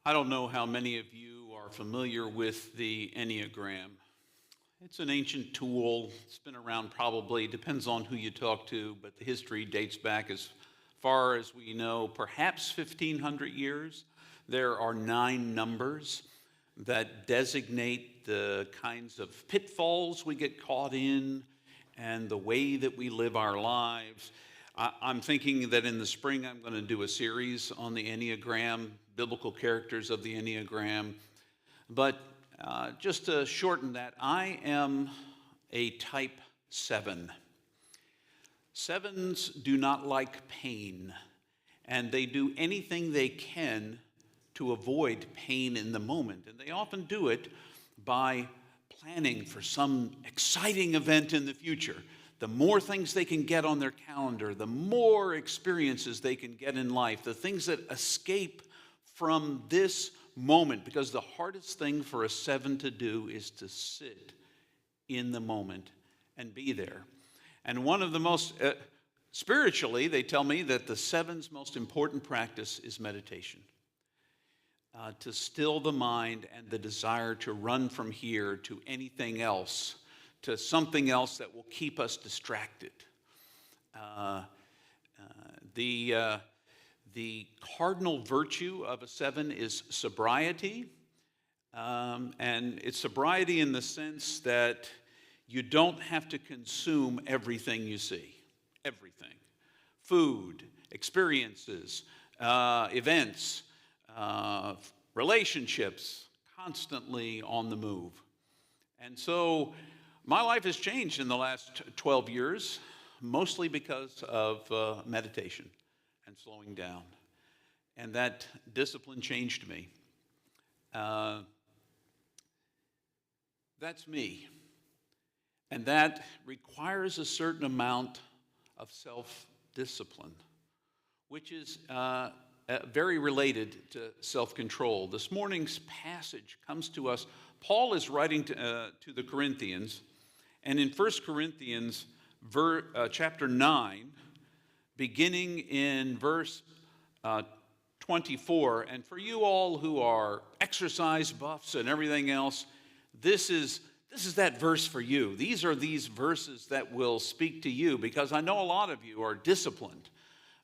I don't know how many of you are familiar with the Enneagram. It's an ancient tool. It's been around probably, depends on who you talk to, but the history dates back as far as we know, perhaps 1,500 years. There are 9 numbers that designate the kinds of pitfalls we get caught in and the way that we live our lives. I'm thinking that in the spring I'm going to do a series on the Enneagram, biblical characters of the Enneagram. But just to shorten that, I am a type 7. Sevens do not like pain, and they do anything they can to avoid pain in the moment. And they often do it by planning for some exciting event in the future. The more things they can get on their calendar, the more experiences they can get in life, the things that escape from this moment. Because the hardest thing for a 7 to do is to sit in the moment and be there. And one of the most, spiritually, they tell me that the 7's most important practice is meditation. To still the mind and the desire to run from here to anything else, to something else that will keep us distracted. The cardinal virtue of a 7 is sobriety. And it's sobriety in the sense that you don't have to consume everything you see. Everything. Food, experiences, events, relationships, constantly on the move. And so my life has changed in the last 12 years, mostly because of meditation and slowing down. And that discipline changed me. That's me. And that requires a certain amount of self-discipline, which is very related to self-control. This morning's passage comes to us. Paul is writing to the Corinthians, and in 1 Corinthians chapter 9, beginning in verse 24, and for you all who are exercise buffs and everything else, this is that verse for you. These are these verses that will speak to you, because I know a lot of you are disciplined.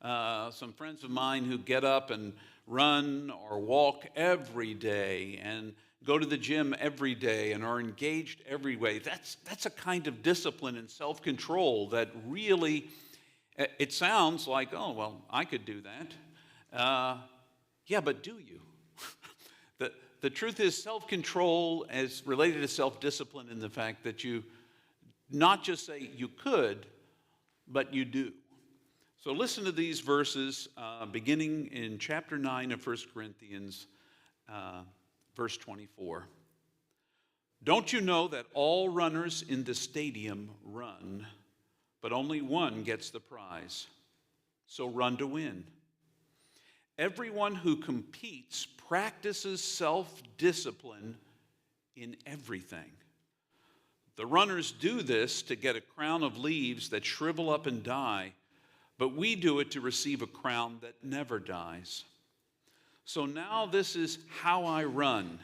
Some friends of mine who get up and run or walk every day and go to the gym every day and are engaged every way. That's a kind of discipline and self-control that really, it sounds like, oh, well, I could do that. Yeah, but do you? The truth is, self-control is related to self-discipline in the fact that you not just say you could, but you do. So listen to these verses beginning in chapter 9 of 1 Corinthians, verse 24. Don't you know that all runners in the stadium run, but only one gets the prize? So run to win. Everyone who competes practices self-discipline in everything. The runners do this to get a crown of leaves that shrivel up and die, but we do it to receive a crown that never dies. So now this is how I run,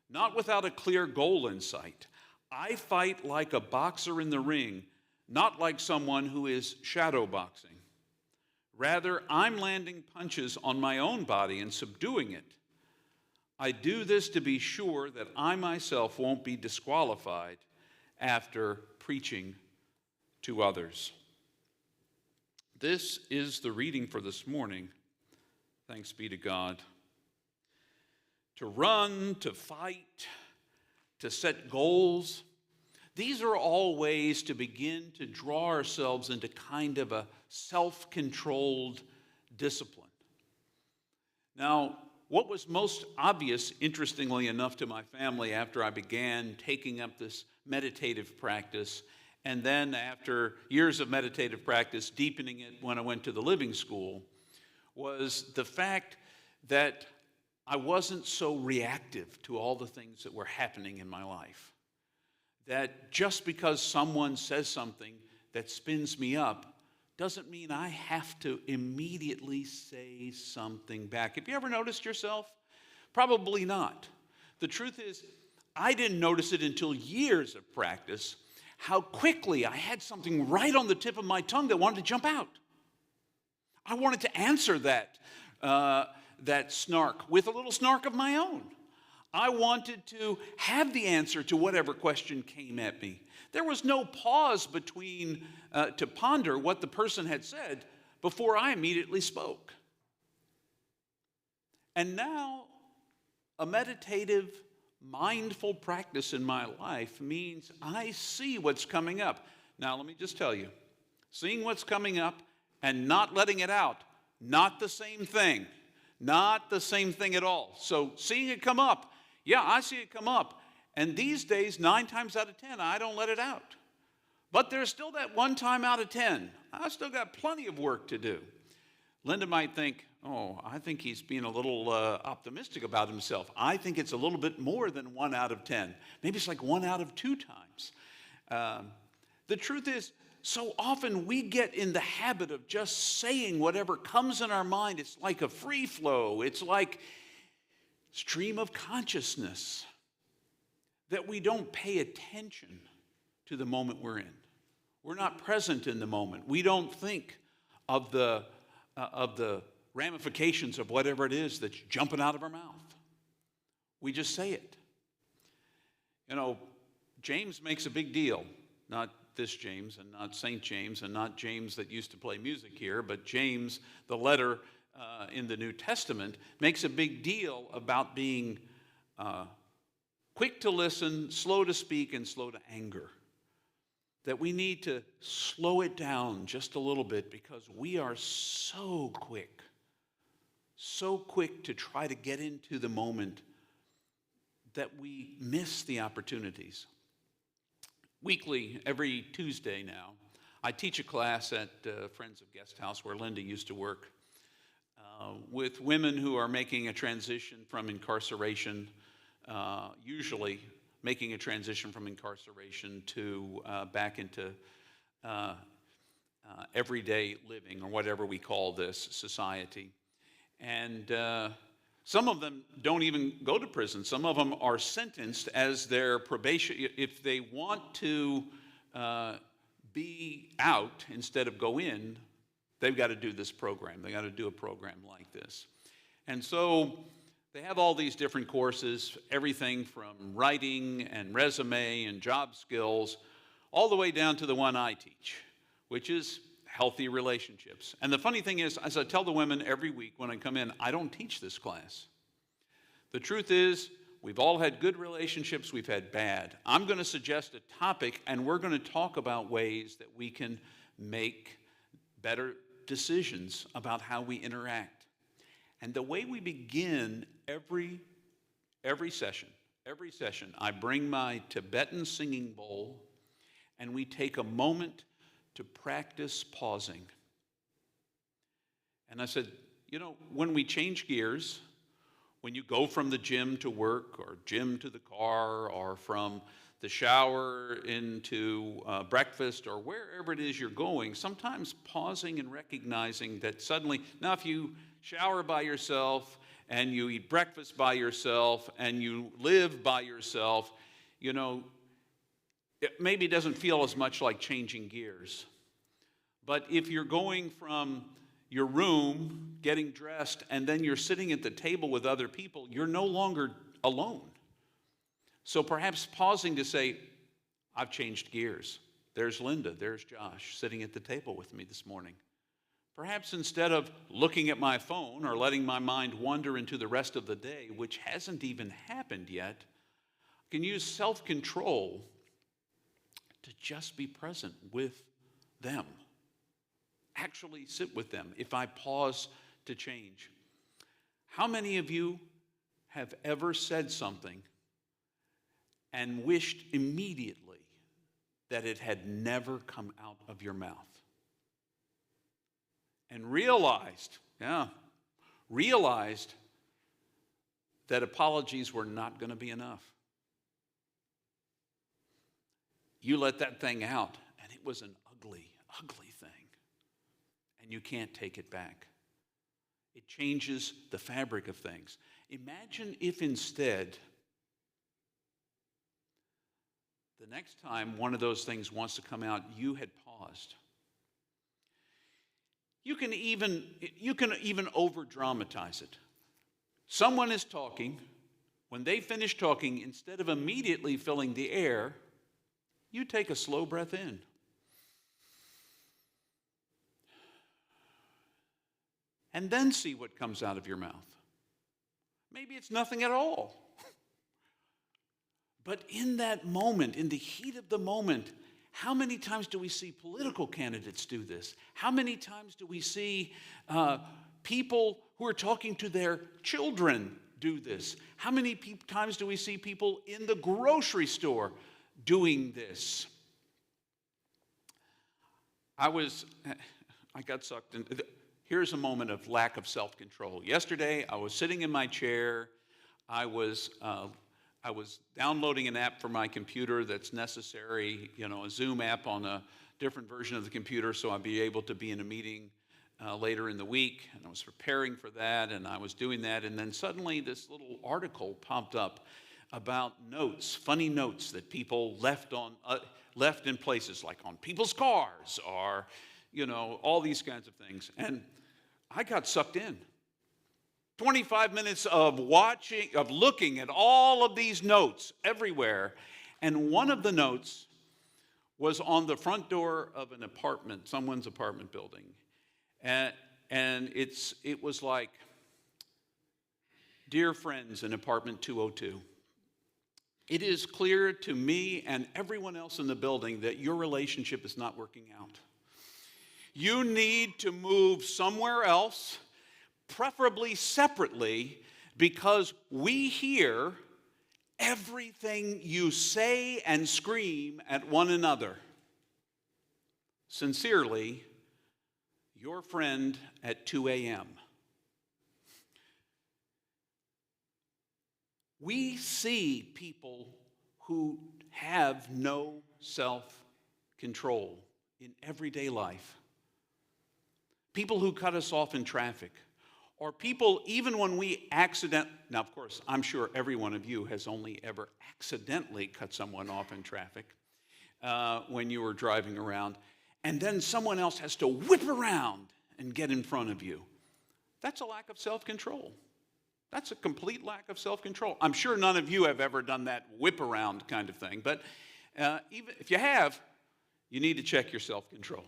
not without a clear goal in sight. I fight like a boxer in the ring, not like someone who is shadow boxing. Rather, I'm landing punches on my own body and subduing it. I do this to be sure that I myself won't be disqualified after preaching to others. This is the reading for this morning. Thanks be to God. To run, to fight, to set goals, these are all ways to begin to draw ourselves into kind of a self-controlled discipline. Now, what was most obvious, interestingly enough, to my family after I began taking up this meditative practice, and then after years of meditative practice, deepening it when I went to the living school, was the fact that I wasn't so reactive to all the things that were happening in my life. That just because someone says something that spins me up doesn't mean I have to immediately say something back. Have you ever noticed yourself Probably not. The truth is, I didn't notice it until years of practice, how quickly I had something right on the tip of my tongue that wanted to jump out. I wanted to answer that snark with a little snark of my own. I wanted to have the answer to whatever question came at me. There was no pause between to ponder what the person had said before I immediately spoke. And now, a meditative, mindful practice in my life means I see what's coming up. Now, let me just tell you, seeing what's coming up and not letting it out, not the same thing. Not the same thing at all. So seeing it come up, yeah, I see it come up. And these days, 9 times out of 10, I don't let it out. But there's still that 1 time out of 10. I've still got plenty of work to do. Linda might think, oh, I think he's being a little optimistic about himself. I think it's a little bit more than 1 out of 10. Maybe it's like 1 out of 2 times. The truth is, so often we get in the habit of just saying whatever comes in our mind. It's like a free flow. It's like stream of consciousness that we don't pay attention to the moment we're in. We're not present in the moment. We don't think of the ramifications of whatever it is that's jumping out of our mouth. We just say it. You know, James makes a big deal, not this James and not St. James and not James that used to play music here, but James, the letter in the New Testament, makes a big deal about being quick to listen, slow to speak, and slow to anger. That we need to slow it down just a little bit because we are so quick to try to get into the moment that we miss the opportunities. Weekly, every Tuesday now, I teach a class at Friends of Guest House where Linda used to work with women who are making a transition from incarceration, usually making a transition from incarceration to back into everyday living, or whatever we call this society. And some of them don't even go to prison. Some of them are sentenced as their probation. If they want to be out instead of go in, they've got to do this program. They've got to do a program like this. And so they have all these different courses, everything from writing and resume and job skills, all the way down to the one I teach, which is healthy relationships. And the funny thing is, as I tell the women every week when I come in, I don't teach this class. The truth is, we've all had good relationships, we've had bad. I'm going to suggest a topic, and we're going to talk about ways that we can make better decisions about how we interact. And the way we begin every session, I bring my Tibetan singing bowl, and we take a moment to practice pausing. And I said, you know, when we change gears, when you go from the gym to work, or gym to the car, or from the shower into breakfast, or wherever it is you're going, sometimes pausing and recognizing that suddenly, now if you shower by yourself, and you eat breakfast by yourself, and you live by yourself, you know, it maybe doesn't feel as much like changing gears. But if you're going from your room, getting dressed, and then you're sitting at the table with other people, you're no longer alone. So perhaps pausing to say, I've changed gears. There's Linda, there's Josh sitting at the table with me this morning. Perhaps instead of looking at my phone or letting my mind wander into the rest of the day, which hasn't even happened yet, I can use self-control to just be present with them. Actually sit with them if I pause to change. How many of you have ever said something and wished immediately that it had never come out of your mouth? And realized that apologies were not going to be enough. You let that thing out, and it was an ugly, ugly thing. And you can't take it back. It changes the fabric of things. Imagine if instead, the next time one of those things wants to come out, you had paused. You can even over dramatize it. Someone is talking. When they finish talking, instead of immediately filling the air, you take a slow breath in. And then see what comes out of your mouth. Maybe it's nothing at all. But in that moment, in the heat of the moment, how many times do we see political candidates do this? How many times do we see people who are talking to their children do this? How many times do we see people in the grocery store doing this? I got sucked in. Here's a moment of lack of self-control. Yesterday, I was sitting in my chair. I was downloading an app for my computer that's necessary, a Zoom app on a different version of the computer, so I'd be able to be in a meeting later in the week. And I was preparing for that, and I was doing that. And then suddenly this little article popped up about notes, funny notes that people left in places like on people's cars or, all these kinds of things. And I got sucked in. 25 minutes of looking at all of these notes everywhere. And one of the notes was on the front door of an apartment, someone's apartment building. And it was like, "Dear friends in apartment 202, it is clear to me and everyone else in the building that your relationship is not working out. You need to move somewhere else, preferably separately, because we hear everything you say and scream at one another. Sincerely, your friend at 2 a.m. We see people who have no self-control in everyday life. People who cut us off in traffic. Or people, even when we now of course, I'm sure every one of you has only ever accidentally cut someone off in traffic when you were driving around. And then someone else has to whip around and get in front of you. That's a lack of self-control. That's a complete lack of self-control. I'm sure none of you have ever done that whip around kind of thing. But even if you have, you need to check your self-control.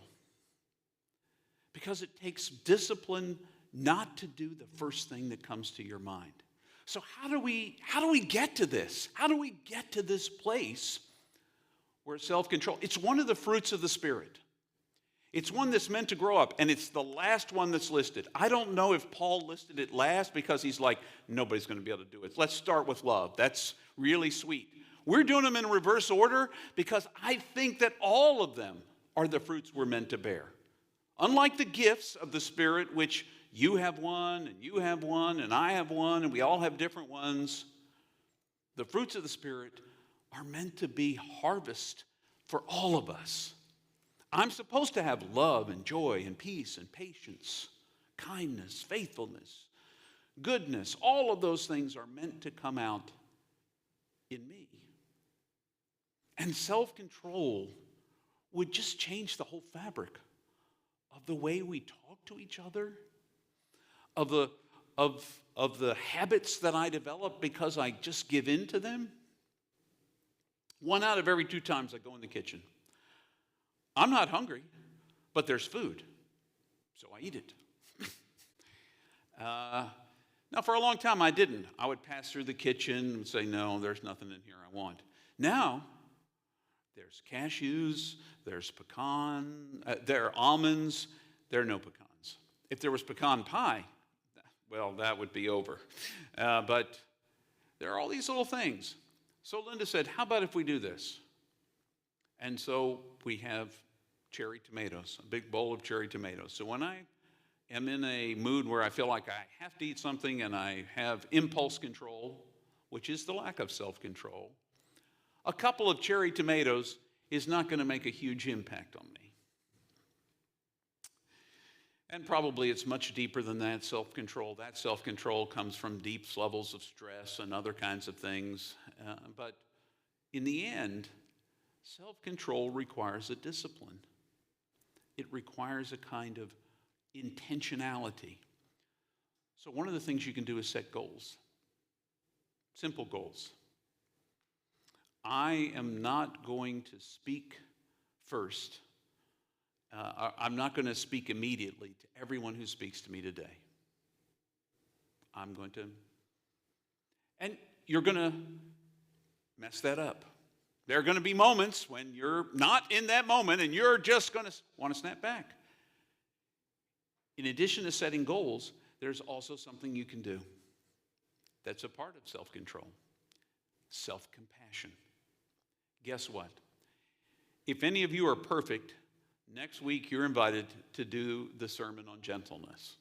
Because it takes discipline not to do the first thing that comes to your mind. So how do we get to this? How do we get to this place where self-control? It's one of the fruits of the Spirit. It's one that's meant to grow up, and it's the last one that's listed. I don't know if Paul listed it last because he's like, nobody's going to be able to do it. Let's start with love. That's really sweet. We're doing them in reverse order because I think that all of them are the fruits we're meant to bear. Unlike the gifts of the Spirit, which you have one, and you have one, and I have one, and we all have different ones, the fruits of the Spirit are meant to be harvest for all of us. I'm supposed to have love and joy and peace and patience, kindness, faithfulness, goodness. All of those things are meant to come out in me. And self-control would just change the whole fabric of the way we talk to each other, of the habits that I develop because I just give in to them. 1 out of every 2 times I go in the kitchen, I'm not hungry, but there's food, so I eat it. Now, for a long time, I didn't. I would pass through the kitchen and say, no, there's nothing in here I want. Now, there's cashews, there's there are almonds, there are no pecans. If there was pecan pie, well, that would be over. But there are all these little things. So Linda said, how about if we do this? And so we have cherry tomatoes, a big bowl of cherry tomatoes. So when I am in a mood where I feel like I have to eat something and I have impulse control, which is the lack of self-control, a couple of cherry tomatoes is not going to make a huge impact on me. And probably it's much deeper than that self-control. That self-control comes from deep levels of stress and other kinds of things. But in the end, self-control requires a discipline. It requires a kind of intentionality. So one of the things you can do is set goals. Simple goals. I am not going to speak first. I'm not going to speak immediately to everyone who speaks to me today. I'm going to, and you're going to mess that up. There are going to be moments when you're not in that moment and you're just going to want to snap back. In addition to setting goals, there's also something you can do that's a part of self-control. Self-compassion. Guess what? If any of you are perfect, next week you're invited to do the sermon on gentleness.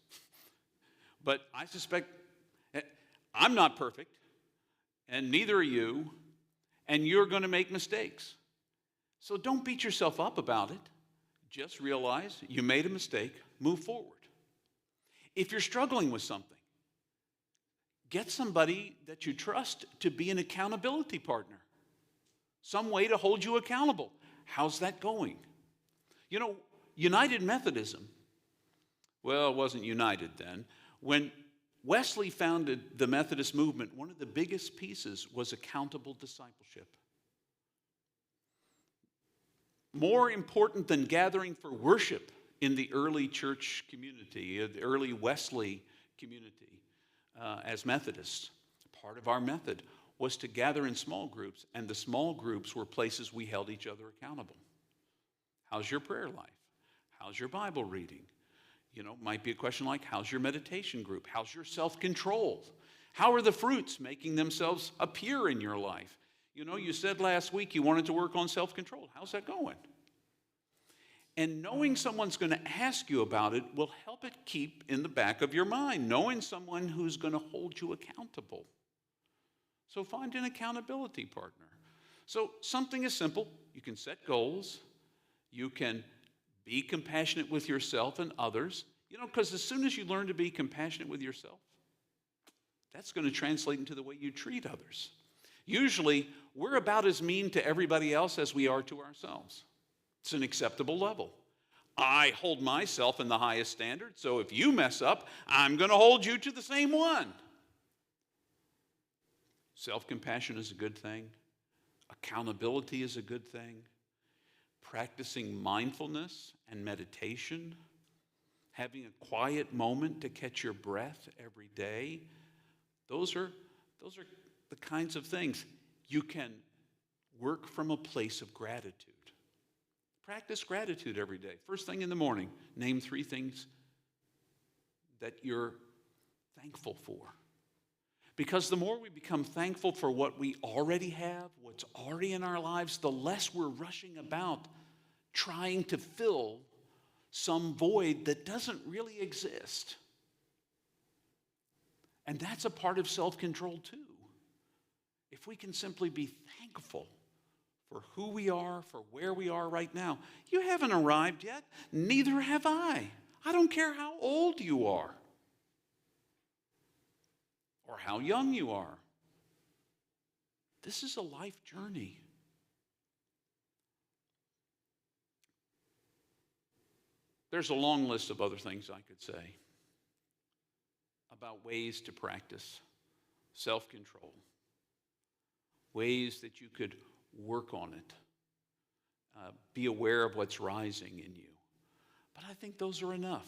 But I suspect I'm not perfect, and neither are you, and you're going to make mistakes. So don't beat yourself up about it. Just realize you made a mistake, move forward. If you're struggling with something, get somebody that you trust to be an accountability partner. Some way to hold you accountable. How's that going? You know, United Methodism, well, it wasn't united then. When Wesley founded the Methodist movement, one of the biggest pieces was accountable discipleship. More important than gathering for worship in the early church community, the early Wesley community as Methodists, part of our method was to gather in small groups, and the small groups were places we held each other accountable. How's your prayer life? How's your Bible reading? You know, might be a question like, how's your meditation group? How's your self-control? How are the fruits making themselves appear in your life? You know, you said last week you wanted to work on self-control. How's that going? And knowing someone's going to ask you about it will help it keep in the back of your mind, knowing someone who's going to hold you accountable. So find an accountability partner. So something is simple. You can set goals. You can be compassionate with yourself and others. You know, because as soon as you learn to be compassionate with yourself, that's going to translate into the way you treat others. Usually, we're about as mean to everybody else as we are to ourselves. It's an acceptable level. I hold myself in the highest standard, so if you mess up, I'm going to hold you to the same one. Self-compassion is a good thing. Accountability is a good thing. Practicing mindfulness and meditation, having a quiet moment to catch your breath every day, those are the kinds of things you can work from a place of gratitude. Practice gratitude every day. First thing in the morning, name 3 things that you're thankful for. Because the more we become thankful for what we already have, what's already in our lives, the less we're rushing about trying to fill some void that doesn't really exist. And that's a part of self-control too. If we can simply be thankful for who we are, for where we are right now. You haven't arrived yet. Neither have I. I don't care how old you are or how young you are. This is a life journey. There's a long list of other things I could say about ways to practice self-control, ways that you could work on it, be aware of what's rising in you. But I think those are enough.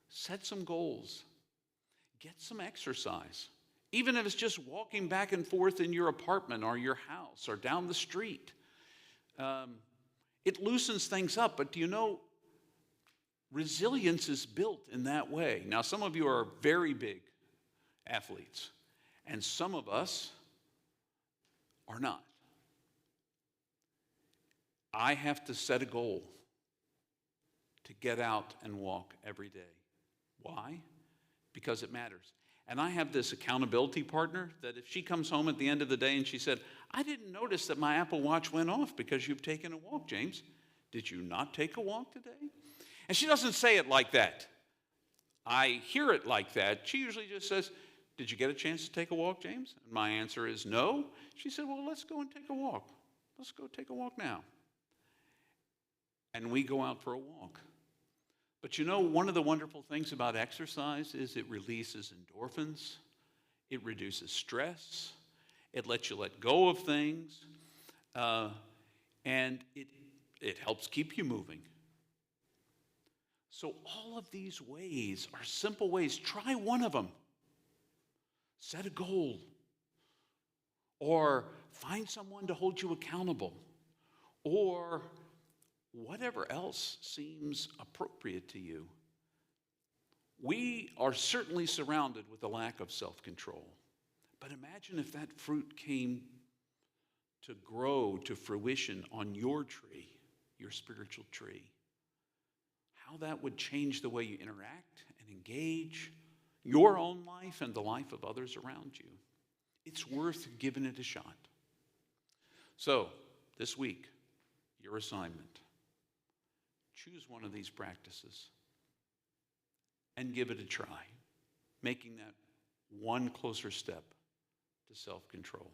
Set some goals. Get some exercise. Even if it's just walking back and forth in your apartment or your house or down the street. It loosens things up, but do you know, resilience is built in that way. Now, some of you are very big athletes, and some of us are not. I have to set a goal to get out and walk every day. Why? Because it matters. And I have this accountability partner that if she comes home at the end of the day and she said, I didn't notice that my Apple Watch went off because you've taken a walk, James. Did you not take a walk today? And she doesn't say it like that. I hear it like that, she usually just says, "Did you get a chance to take a walk, James?" And my answer is no. She said, "Well, let's go and take a walk. Let's go take a walk now." And we go out for a walk. But you know, one of the wonderful things about exercise is it releases endorphins, it reduces stress, it lets you let go of things, and it helps keep you moving. So, all of these ways are simple ways. Try one of them. Set a goal, or find someone to hold you accountable, or whatever else seems appropriate to you. We are certainly surrounded with a lack of self-control. But imagine if that fruit came to grow to fruition on your tree, your spiritual tree. How that would change the way you interact and engage your own life and the life of others around you. It's worth giving it a shot. So, this week, your assignment: choose one of these practices and give it a try, making that one closer step to self-control.